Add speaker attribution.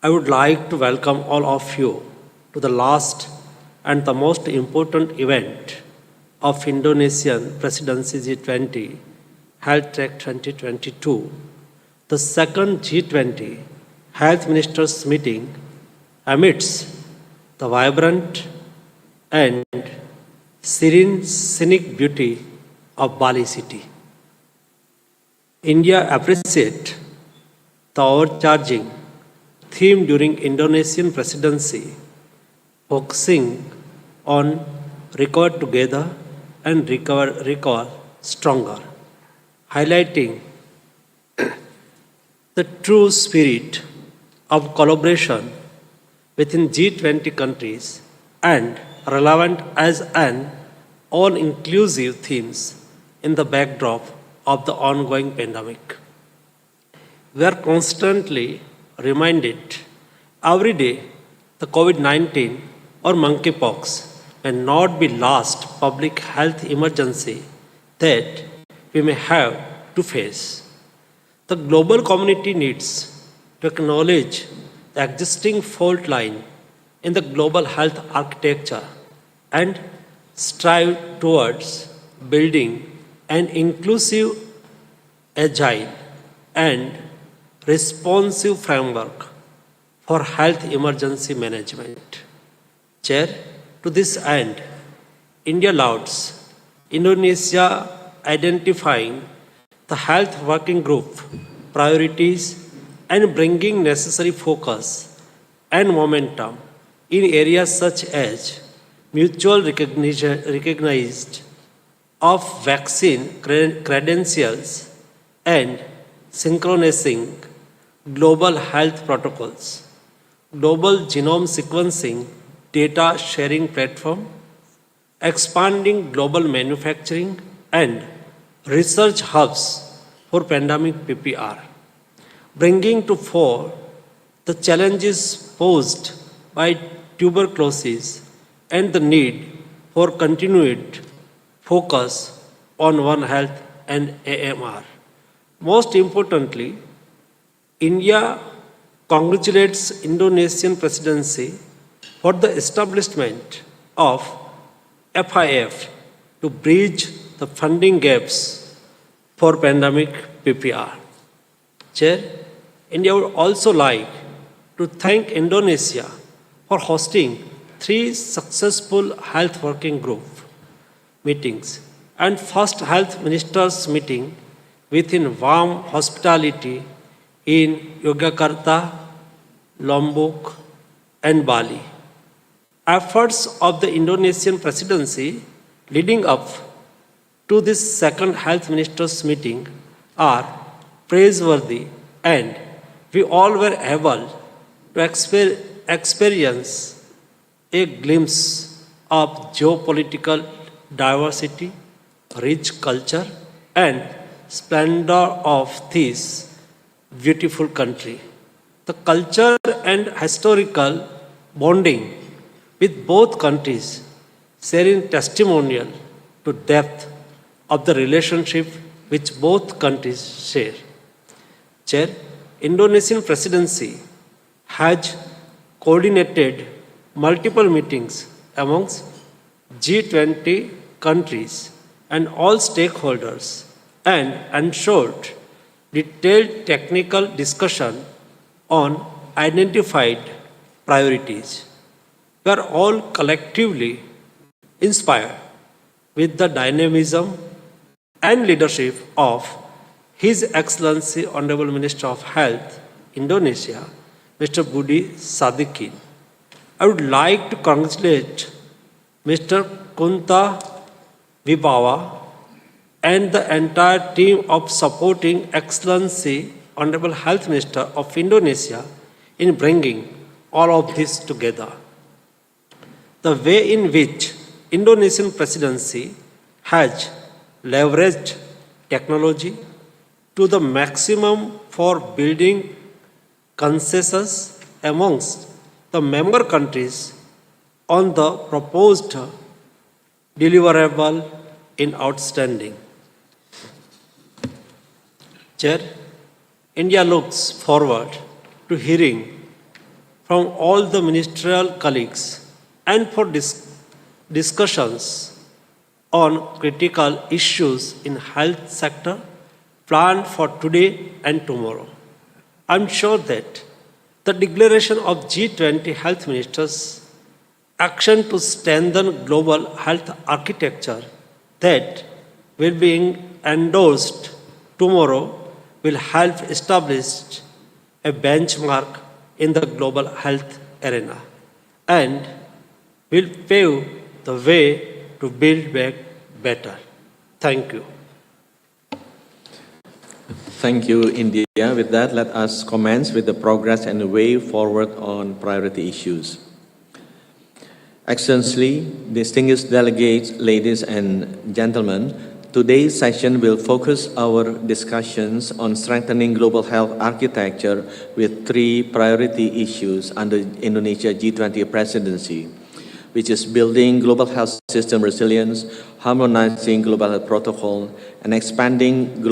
Speaker 1: I would like to welcome all of you to the last and the most important event of Indonesian Presidency G20 held at 2022, the second G20 Health Ministers meeting amidst the vibrant and serene scenic beauty of Bali city. India appreciates the overcharging theme during Indonesian presidency, focusing on recover together and recover stronger, highlighting the true spirit of collaboration within G20 countries and relevant as an all-inclusive themes in the backdrop of the ongoing pandemic. We are constantly reminded every day the COVID-19 or monkeypox may not be last public health emergency that we may have to face. The global community needs to acknowledge the existing fault line in the global health architecture and strive towards building an inclusive, agile, and responsive framework for health emergency management. Chair, to this end, India lauds Indonesia identifying the health working group priorities and bringing necessary focus and momentum in areas such as mutual recognized of vaccine credentials and synchronizing global health protocols, global genome sequencing data sharing platform, expanding global manufacturing and research hubs for pandemic PPR, bringing to fore the challenges posed by tuberculosis and the need for continued focus on One Health and AMR. Most importantly, India congratulates Indonesian presidency for the establishment of FIF to bridge the funding gaps for pandemic PPR. Chair, India would also like to thank Indonesia for hosting 3 successful health working group meetings and first health ministers meeting within warm hospitality in Yogyakarta, Lombok, and Bali. Efforts of the Indonesian presidency leading up to this second health ministers meeting are praiseworthy, and we all were able to experience a glimpse of geopolitical diversity, rich culture, and splendor of this beautiful country. The culture and historical bonding with both countries sharing testimonial to depth of the relationship which both countries share. Chair, Indonesian presidency has coordinated multiple meetings amongst G20 countries and all stakeholders and ensured detailed technical discussion on identified priorities. We are all collectively inspired with the dynamism and leadership of His Excellency Honorable Minister of Health, Indonesia, Mr. Budi Sadikin. I would like to congratulate Mr. Kunta Wibawa and the entire team of supporting Excellency Honorable Health Minister of Indonesia in bringing all of this together. The way in which Indonesian presidency has leveraged technology to the maximum for building consensus amongst the member countries on the proposed deliverable in outstanding. Chair, India looks forward to hearing from all the ministerial colleagues and for discussions on critical issues in health sector planned for today and tomorrow. I'm sure that the declaration of G20 health ministers action to strengthen global health architecture that will be endorsed tomorrow will help establish a benchmark in the global health arena and will pave the way to build back better. Thank you.
Speaker 2: Thank you, India. With that, let us commence with the progress and the way forward on priority issues. Excellency, distinguished delegates, ladies and gentlemen, today's session will focus our discussions on strengthening global health architecture with three priority issues under Indonesia G20 presidency, which is building global health system resilience, harmonizing global health protocol, and expanding